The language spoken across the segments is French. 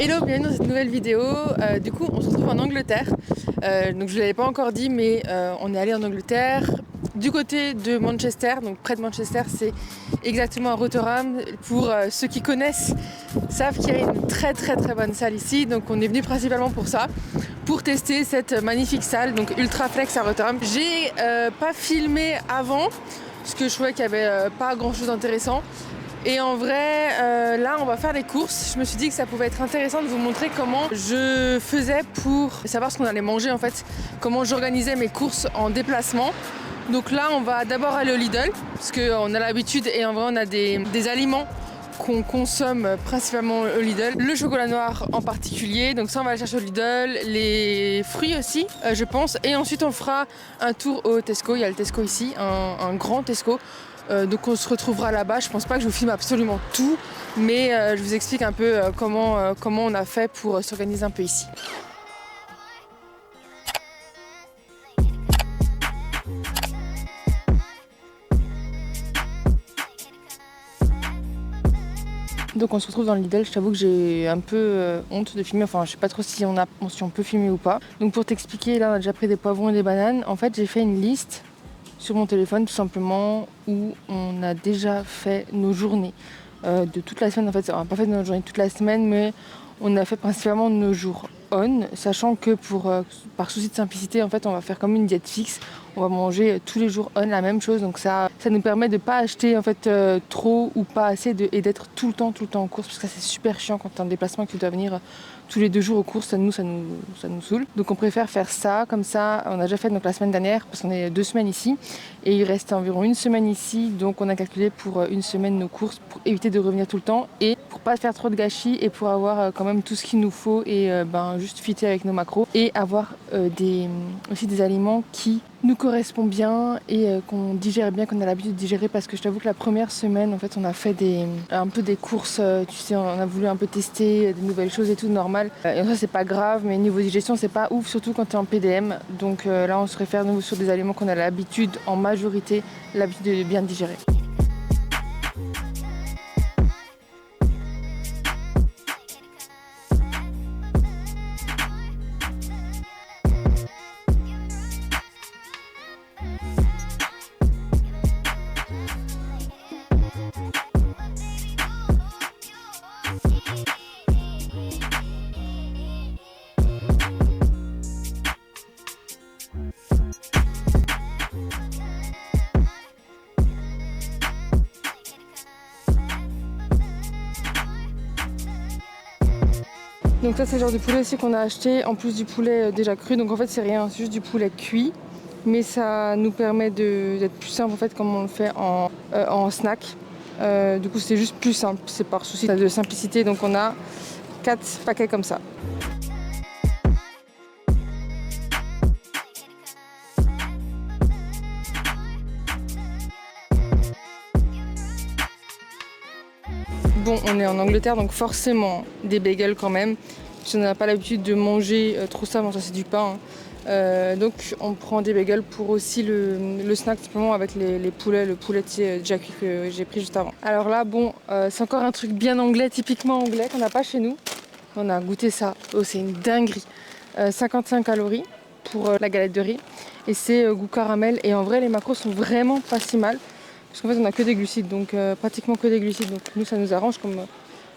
Hello, bienvenue dans cette nouvelle vidéo. Du coup, on se retrouve en Angleterre. Donc je ne l'avais pas encore dit, mais on est allé en Angleterre du côté de Manchester, donc près de Manchester, c'est exactement à Rotherham. Pour ceux qui connaissent, savent qu'il y a une très bonne salle ici. Donc on est venu principalement pour ça, pour tester cette magnifique salle, donc Ultraflex à Rotherham. J'ai pas filmé avant, parce que je trouvais qu'il n'y avait pas grand chose d'intéressant. Et en vrai, là, on va faire les courses. Je me suis dit que ça pouvait être intéressant de vous montrer comment je faisais pour savoir ce qu'on allait manger, en fait, comment j'organisais mes courses en déplacement. Donc là, on va d'abord aller au Lidl, parce qu'on a l'habitude et en vrai, on a des aliments qu'on consomme principalement au Lidl. Le chocolat noir en particulier, donc ça on va aller chercher au Lidl, les fruits aussi je pense, et ensuite on fera un tour au Tesco. Il y a le Tesco ici, un grand Tesco, donc on se retrouvera là-bas. Je pense pas que je vous filme absolument tout, mais je vous explique un peu comment on a fait pour s'organiser un peu ici. Donc on se retrouve dans le Lidl. Je t'avoue que j'ai un peu honte de filmer, enfin je sais pas trop si on peut filmer ou pas. Donc pour t'expliquer, là on a déjà pris des poivrons et des bananes. En fait j'ai fait une liste sur mon téléphone tout simplement où on a déjà fait nos journées de toute la semaine. En fait on n'a pas fait nos journées toute la semaine, mais on a fait principalement nos jours on, sachant que par souci de simplicité, en fait on va faire comme une diète fixe. On va manger tous les jours on la même chose, donc ça nous permet de pas acheter en fait trop ou pas assez et d'être tout le temps en course, parce que ça c'est super chiant quand tu es en déplacement et que tu dois venir tous les 2 jours aux courses. Ça nous saoule, donc on préfère faire ça. Comme ça on a déjà fait donc la semaine dernière, parce qu'on est 2 semaines ici et il reste environ 1 semaine ici, donc on a calculé pour 1 semaine nos courses pour éviter de revenir tout le temps et pour pas faire trop de gâchis et pour avoir quand même tout ce qu'il nous faut et juste fitter avec nos macros et avoir aussi des aliments qui nous correspond bien et qu'on digère bien, qu'on a l'habitude de digérer, parce que je t'avoue que la première semaine en fait on a fait un peu des courses, tu sais, on a voulu un peu tester des nouvelles choses et tout, normal, et ça c'est pas grave, mais niveau digestion c'est pas ouf, surtout quand t'es en PDM. Donc là on se réfère nous sur des aliments qu'on a l'habitude, en majorité l'habitude de bien digérer. Donc ça c'est le genre de poulet aussi qu'on a acheté, en plus du poulet déjà cru. Donc en fait c'est rien, c'est juste du poulet cuit. Mais ça nous permet d'être plus simple en fait, comme on le fait en snack. Du coup c'est juste plus simple, c'est par souci de simplicité. Donc on a 4 paquets comme ça. Bon, on est en Angleterre, donc forcément des bagels quand même. Si on n'a pas l'habitude de manger trop ça, bon, ça c'est du pain, hein. Donc on prend des bagels pour aussi le snack, simplement avec le poulet déjà cuit que j'ai pris juste avant. Alors là, bon, c'est encore un truc bien anglais, typiquement anglais, qu'on n'a pas chez nous. On a goûté ça, oh c'est une dinguerie. 55 calories pour la galette de riz, et c'est goût caramel, et en vrai les macros sont vraiment pas si mal. Parce qu'en fait on a que des glucides, donc pratiquement que des glucides, donc nous ça nous arrange, comme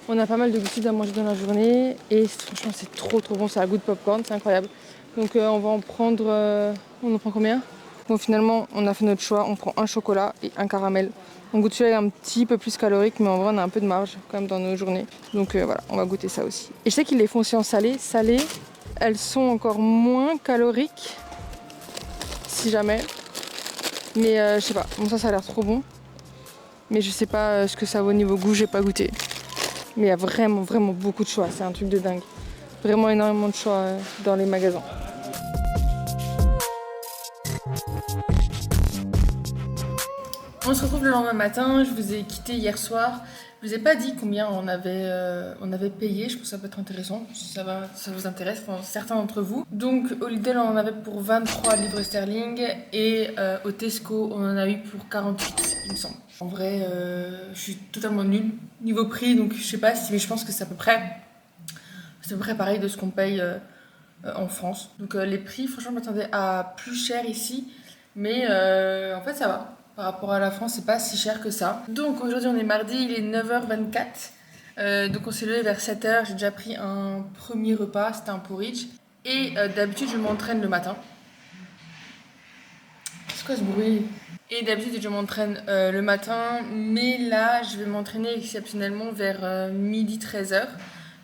on a pas mal de glucides à manger dans la journée, et franchement c'est trop bon, ça a goût de popcorn, c'est incroyable. Donc on va en prendre, on en prend combien? Bon finalement on a fait notre choix, on prend un chocolat et un caramel. On goûte celui-là un petit peu plus calorique, mais en vrai on a un peu de marge quand même dans nos journées. Donc voilà, on va goûter ça aussi. Et je sais qu'ils les font aussi en salé, elles sont encore moins caloriques, si jamais. Mais je sais pas, bon ça a l'air trop bon. Mais je sais pas ce que ça vaut niveau goût, j'ai pas goûté. Mais il y a vraiment beaucoup de choix, c'est un truc de dingue. Vraiment énormément de choix dans les magasins. On se retrouve le lendemain matin, je vous ai quitté hier soir. Je vous ai pas dit combien on avait payé, je pense que ça peut être intéressant, si ça vous intéresse, pour certains d'entre vous. Donc au Lidl on en avait pour 23 livres sterling et au Tesco on en a eu pour 48 il me semble. En vrai je suis totalement nulle niveau prix, donc je sais pas si, mais je pense que c'est à peu près C'est à peu près pareil de ce qu'on paye en France. Donc les prix, franchement, je m'attendais à plus cher ici. Mais en fait, ça va. Par rapport à la France, c'est pas si cher que ça. Donc aujourd'hui, on est mardi, il est 9h24. Donc on s'est levé vers 7h. J'ai déjà pris un premier repas, c'était un porridge. Et d'habitude, je m'entraîne le matin. C'est quoi ce bruit? Et d'habitude, je m'entraîne le matin. Mais là, je vais m'entraîner exceptionnellement vers midi 13h.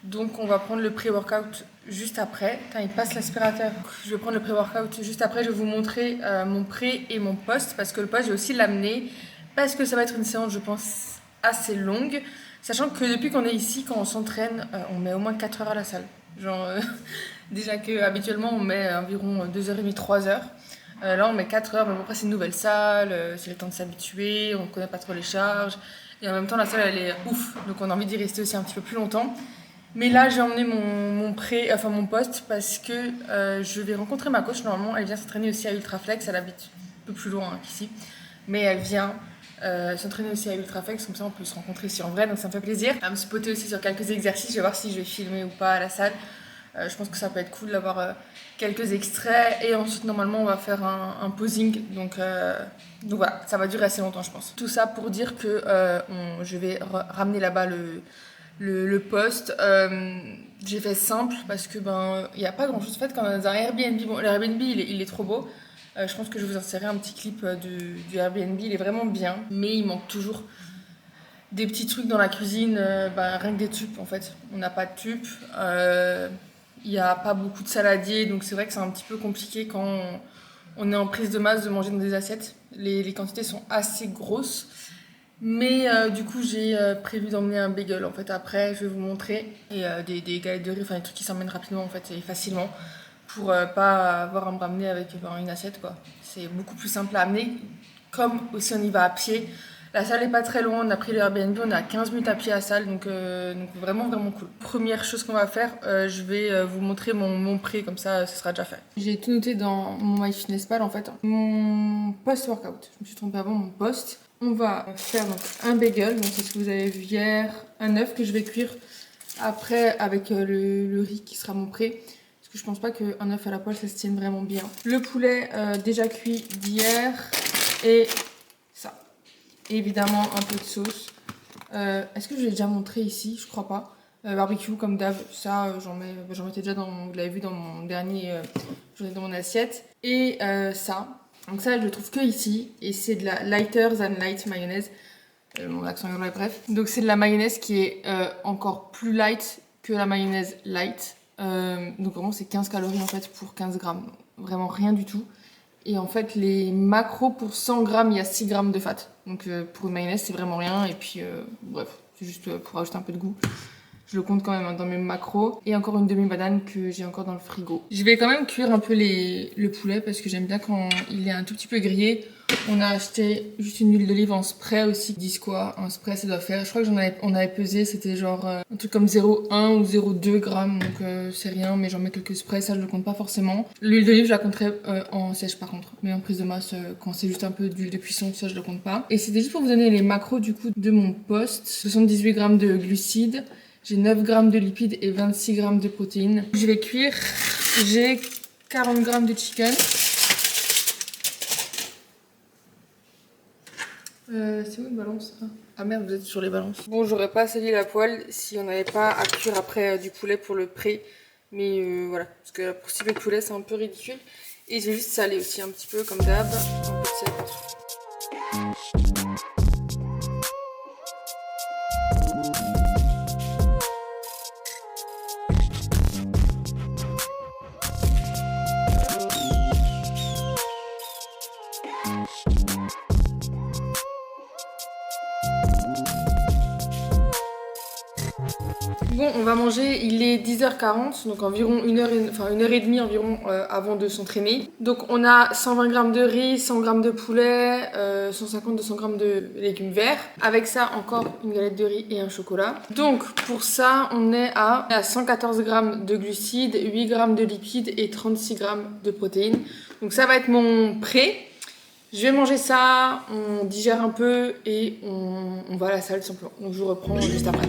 Donc on va prendre le pré-workout juste après. Putain, il passe l'aspirateur. Je vais prendre le pré-workout juste après. Je vais vous montrer mon pré et mon post. Parce que le post, je vais aussi l'amener. Parce que ça va être une séance, je pense, assez longue. Sachant que depuis qu'on est ici, quand on s'entraîne, on met au moins 4 heures à la salle. Genre, déjà qu'habituellement, on met environ 2h30, 3 heures. Là, on met 4 heures. Mais après, c'est une nouvelle salle. C'est le temps de s'habituer. On ne connaît pas trop les charges. Et en même temps, la salle, elle est ouf. Donc, on a envie d'y rester aussi un petit peu plus longtemps. Mais là, j'ai emmené mon poste parce que je vais rencontrer ma coach. Normalement, elle vient s'entraîner aussi à Ultraflex. Elle habite un peu plus loin qu'ici. Mais elle vient s'entraîner aussi à Ultraflex. Comme ça, on peut se rencontrer ici en vrai. Donc, ça me fait plaisir. Elle va me spotter aussi sur quelques exercices. Je vais voir si je vais filmer ou pas à la salle. Je pense que ça peut être cool d'avoir quelques extraits. Et ensuite, normalement, on va faire un posing. Donc voilà, ça va durer assez longtemps, je pense. Tout ça pour dire que je vais ramener là-bas le poste. J'ai fait simple parce que il n'y a pas grand chose. En fait, quand on est dans un Airbnb, bon, l'Airbnb il est trop beau. Je pense que je vais vous insérer un petit clip du Airbnb. Il est vraiment bien, mais il manque toujours des petits trucs dans la cuisine. Rien que des tubes en fait. On n'a pas de tubes. Il n'y a pas beaucoup de saladiers, donc c'est vrai que c'est un petit peu compliqué quand on est en prise de masse de manger dans des assiettes. Les quantités sont assez grosses. Mais du coup, j'ai prévu d'emmener un bagel. En fait, après, je vais vous montrer. Et des galettes de riz, enfin des trucs qui s'emmènent rapidement en fait, et facilement. Pour pas avoir à me ramener avec une assiette, quoi. C'est beaucoup plus simple à amener. Comme aussi, on y va à pied. La salle est pas très loin. On a pris le Airbnb, on est à 15 minutes à pied à la salle. Donc vraiment, vraiment cool. Première chose qu'on va faire, je vais vous montrer mon pré. Comme ça, ce sera déjà fait. J'ai tout noté dans mon MyFitnessPal en fait. Mon post-workout. Je me suis trompée avant, mon post. On va faire donc un bagel, donc c'est ce que vous avez vu hier, un œuf que je vais cuire après avec le riz qui sera mon pré. Parce que je pense pas qu'un œuf à la poêle ça se tienne vraiment bien. Le poulet déjà cuit d'hier et ça. Et évidemment un peu de sauce. Est-ce que je l'ai déjà montré ici? Je crois pas. Barbecue comme d'hab, ça j'en mettais déjà vous l'avez vu dans mon dernier, j'en ai dans mon assiette. Et ça. Donc ça, je le trouve que ici, et c'est de la lighter than light mayonnaise. Mon accent est bref. Donc c'est de la mayonnaise qui est encore plus light que la mayonnaise light. Donc vraiment c'est 15 calories en fait pour 15 grammes. Vraiment rien du tout. Et en fait les macros pour 100 grammes, il y a 6 grammes de fat. Donc pour une mayonnaise c'est vraiment rien. Et puis bref, c'est juste pour ajouter un peu de goût. Je le compte quand même dans mes macros. Et encore une demi-banane que j'ai encore dans le frigo. Je vais quand même cuire un peu le poulet parce que j'aime bien quand il est un tout petit peu grillé. On a acheté juste une huile d'olive en spray aussi. Ils disent quoi? Un spray ça doit faire. Je crois que on avait pesé, c'était genre un truc comme 0,1 ou 0,2 grammes. Donc c'est rien, mais j'en mets quelques sprays, ça je le compte pas forcément. L'huile d'olive je la compterai en sèche par contre. Mais en prise de masse, quand c'est juste un peu d'huile de cuisson, ça je le compte pas. Et c'était juste pour vous donner les macros du coup de mon post. 78 grammes de glucides. J'ai 9 grammes de lipides et 26 grammes de protéines. Je vais cuire. J'ai 40 grammes de chicken. C'est où une balance? Ah merde, vous êtes sur les balances. Bon, j'aurais pas sali la poêle si on n'avait pas à cuire après du poulet pour le pré. Mais voilà, parce que pour si le poulet c'est un peu ridicule. Et j'ai juste salé aussi un petit peu comme d'hab. Un peu de sel partout. Bon, on va manger, il est 10h40, donc environ 1h30 environ avant de s'entraîner. Donc on a 120 grammes de riz, 100 grammes de poulet, 150-200 grammes de légumes verts. Avec ça, encore une galette de riz et un chocolat. Donc pour ça, on est à 114 grammes de glucides, 8 grammes de lipides et 36 grammes de protéines. Donc ça va être mon pré. Je vais manger ça, on digère un peu et on va à la salle simplement. Donc je vous reprends juste après.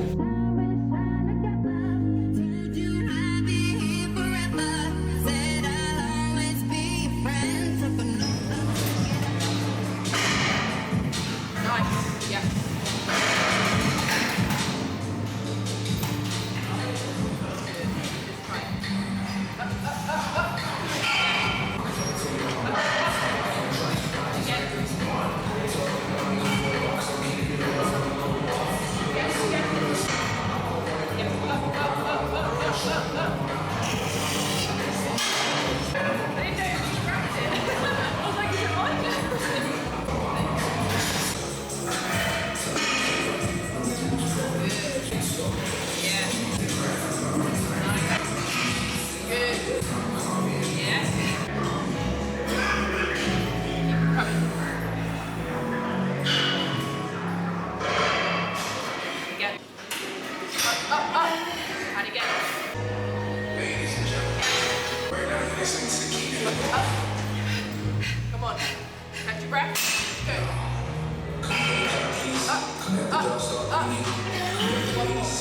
Come on. Catch your breath. Go. Up, up, up. One more. Up,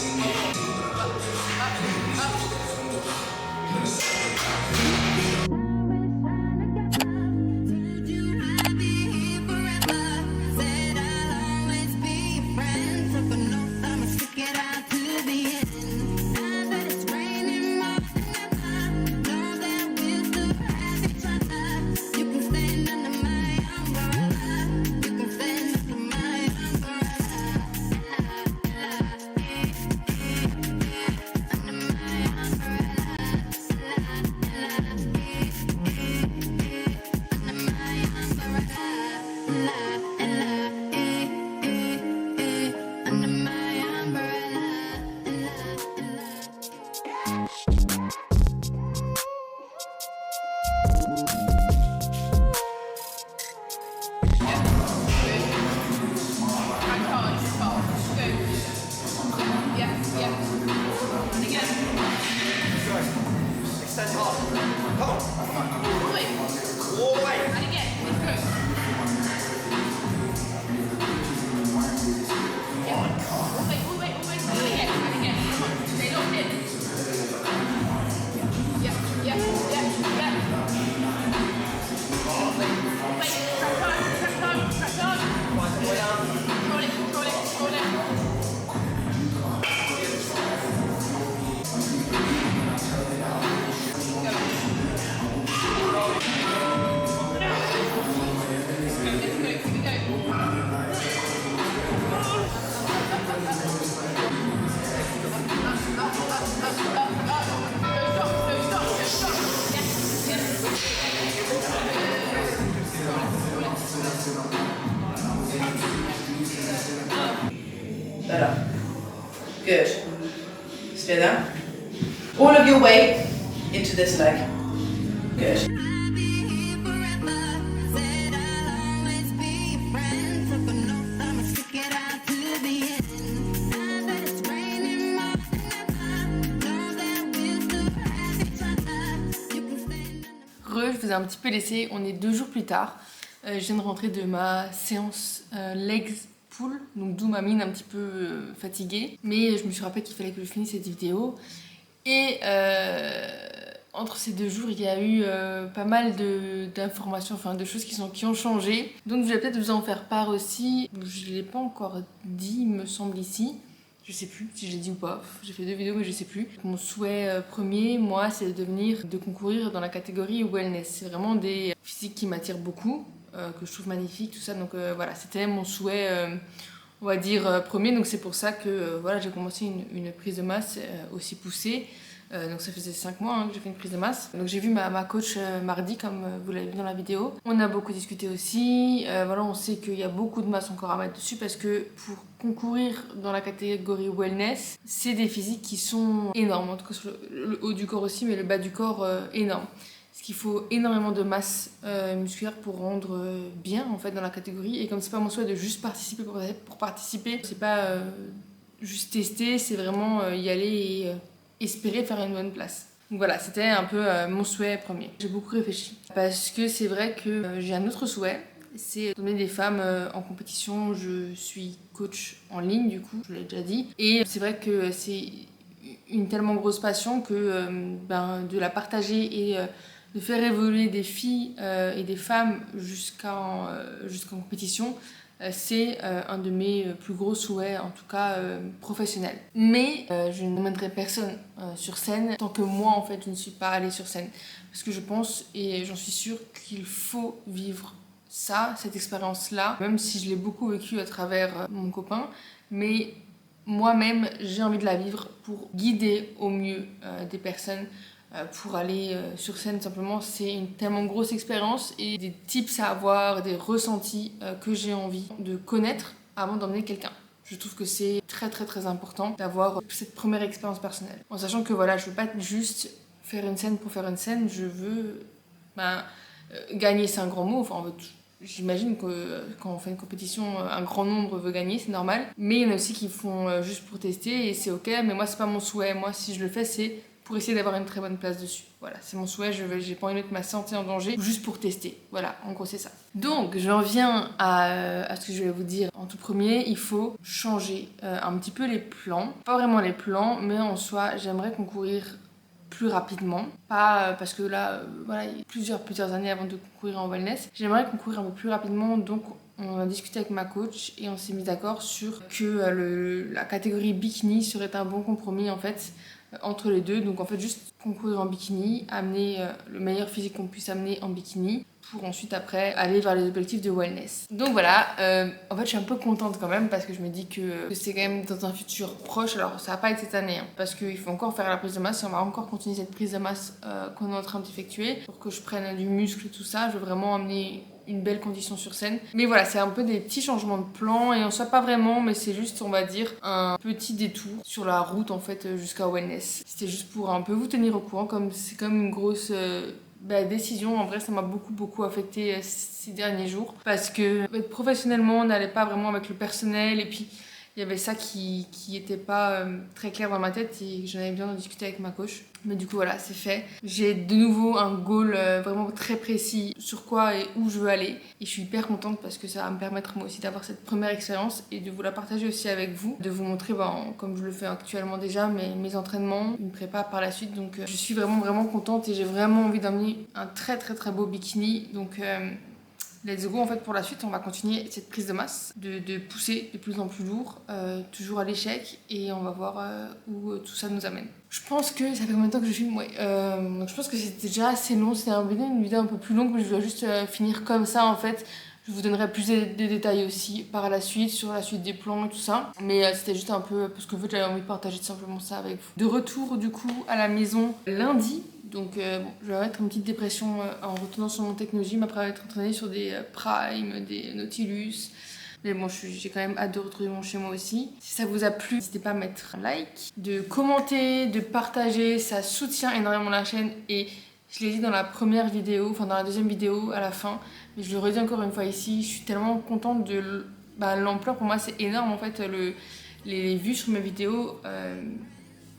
up, up. Better. Good. Stay there. All of your weight into this leg. Good. Je vous ai un petit peu laissé, on est 2 jours plus tard. Je viens de rentrer de ma séance legs pull, donc d'où ma mine un petit peu fatiguée. Mais je me suis rappelé qu'il fallait que je finisse cette vidéo. Et entre ces 2 jours, il y a eu pas mal d'informations, enfin de choses qui ont changé. Donc je vais peut-être vous en faire part aussi. Je ne l'ai pas encore dit, il me semble ici. Je sais plus si je l'ai dit ou pas. J'ai fait 2 vidéos mais je sais plus. Mon souhait premier, moi, c'est de concourir dans la catégorie wellness. C'est vraiment des physiques qui m'attirent beaucoup, que je trouve magnifiques, tout ça. Donc voilà, c'était mon souhait, on va dire, premier. Donc c'est pour ça que voilà, j'ai commencé une prise de masse aussi poussée. Donc ça faisait 5 mois que j'ai fait une prise de masse. Donc j'ai vu ma coach mardi, comme vous l'avez vu dans la vidéo. On a beaucoup discuté aussi. Voilà, on sait qu'il y a beaucoup de masse encore à mettre dessus parce que pour concourir dans la catégorie wellness, c'est des physiques qui sont énormes. En tout cas sur le haut du corps aussi, mais le bas du corps énorme. Parce qu'il faut énormément de masse musculaire pour rendre bien en fait dans la catégorie. Et comme c'est pas mon souhait de juste participer pour participer, c'est pas juste tester, c'est vraiment y aller et espérer faire une bonne place. Donc voilà, c'était un peu mon souhait premier. J'ai beaucoup réfléchi parce que c'est vrai que j'ai un autre souhait, c'est donner des femmes en compétition. Je suis coach en ligne du coup, je l'ai déjà dit. Et c'est vrai que c'est une tellement grosse passion que de la partager et de faire évoluer des filles et des femmes jusqu'en compétition, c'est un de mes plus gros souhaits, en tout cas professionnels. Mais je ne mènerai personne sur scène tant que moi, en fait, je ne suis pas allée sur scène. Parce que je pense, et j'en suis sûre, qu'il faut vivre ça, cette expérience-là, même si je l'ai beaucoup vécu à travers mon copain. Mais moi-même, j'ai envie de la vivre pour guider au mieux des personnes pour aller sur scène. Simplement, c'est une tellement grosse expérience et des tips à avoir, des ressentis que j'ai envie de connaître avant d'emmener quelqu'un. Je trouve que c'est très très très important d'avoir cette première expérience personnelle. En sachant que voilà, je veux pas juste faire une scène pour faire une scène, je veux gagner, c'est un grand mot, enfin j'imagine que quand on fait une compétition, un grand nombre veut gagner, c'est normal. Mais il y en a aussi qui font juste pour tester et c'est ok, mais moi c'est pas mon souhait. Moi si je le fais, c'est pour essayer d'avoir une très bonne place dessus. Voilà, c'est mon souhait, j'ai pas envie de mettre ma santé en danger juste pour tester. Voilà, en gros c'est ça. Donc j'en viens à ce que je vais vous dire. En tout premier, il faut changer un petit peu les plans. Pas vraiment les plans, mais en soi, j'aimerais concourir plus rapidement. Pas parce que là, voilà, il y a plusieurs années avant de concourir en wellness. J'aimerais concourir un peu plus rapidement, donc on a discuté avec ma coach et on s'est mis d'accord sur que la catégorie bikini serait un bon compromis en fait entre les deux. Donc en fait juste concourir en bikini, amener le meilleur physique qu'on puisse amener en bikini pour ensuite après aller vers les objectifs de wellness. Donc voilà, en fait je suis un peu contente quand même parce que je me dis que c'est quand même dans un futur proche. Alors ça va pas être cette année hein, parce qu'il faut encore faire la prise de masse et on va encore continuer cette prise de masse qu'on est en train d'effectuer pour que je prenne du muscle et tout ça. Je veux vraiment amener une belle condition sur scène. Mais voilà, c'est un peu des petits changements de plan et en soit pas vraiment, mais c'est juste, on va dire, un petit détour sur la route en fait jusqu'à wellness. C'était juste pour un peu vous tenir au courant, comme c'est comme une grosse décision. En vrai, ça m'a beaucoup affecté ces derniers jours parce que professionnellement, on n'allait pas vraiment avec le personnel et puis il y avait ça qui était pas très clair dans ma tête et j'en avais bien discuté avec ma coach. Mais du coup voilà, c'est fait. J'ai de nouveau un goal vraiment très précis sur quoi et où je veux aller. Et je suis hyper contente parce que ça va me permettre moi aussi d'avoir cette première expérience et de vous la partager aussi avec vous. De vous montrer, comme je le fais actuellement déjà, mes entraînements, une prépa par la suite. Donc je suis vraiment contente et j'ai vraiment envie d'amener un très beau bikini. Donc let's go, en fait pour la suite on va continuer cette prise de masse, de pousser de plus en plus lourd, toujours à l'échec et on va voir où tout ça nous amène. Je pense que ça fait combien de temps que je filme, donc je pense que c'était déjà assez long, c'était une vidéo un peu plus longue mais je dois juste finir comme ça en fait. Je vous donnerai plus de détails aussi par la suite, sur la suite des plans et tout ça. Mais c'était juste un peu parce que en fait, j'avais envie de partager simplement ça avec vous. De retour du coup à la maison lundi. Donc je vais mettre une petite dépression en retournant sur mon Technogym après être entraînée sur des Prime, des Nautilus. Mais bon, j'ai quand même hâte de retrouver mon chez moi aussi. Si ça vous a plu, n'hésitez pas à mettre un like, de commenter, de partager. Ça soutient énormément la chaîne et je l'ai dit dans la première vidéo, enfin dans la deuxième vidéo à la fin. Mais je le redis encore une fois ici, je suis tellement contente de l'ampleur. Pour moi, c'est énorme en fait, les vues sur mes vidéos.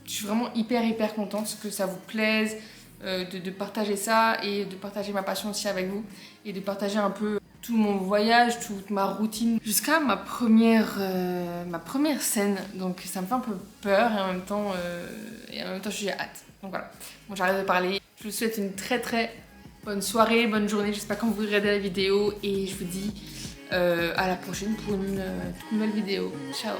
Je suis vraiment hyper contente que ça vous plaise, de partager ça et de partager ma passion aussi avec vous et de partager un peu tout mon voyage, toute ma routine jusqu'à ma première scène. Donc ça me fait un peu peur et en même temps j'ai hâte. Donc voilà, bon, j'arrête de parler. Je vous souhaite une très bonne soirée, bonne journée. J'espère que vous regardez la vidéo et je vous dis à la prochaine pour une toute nouvelle vidéo. Ciao.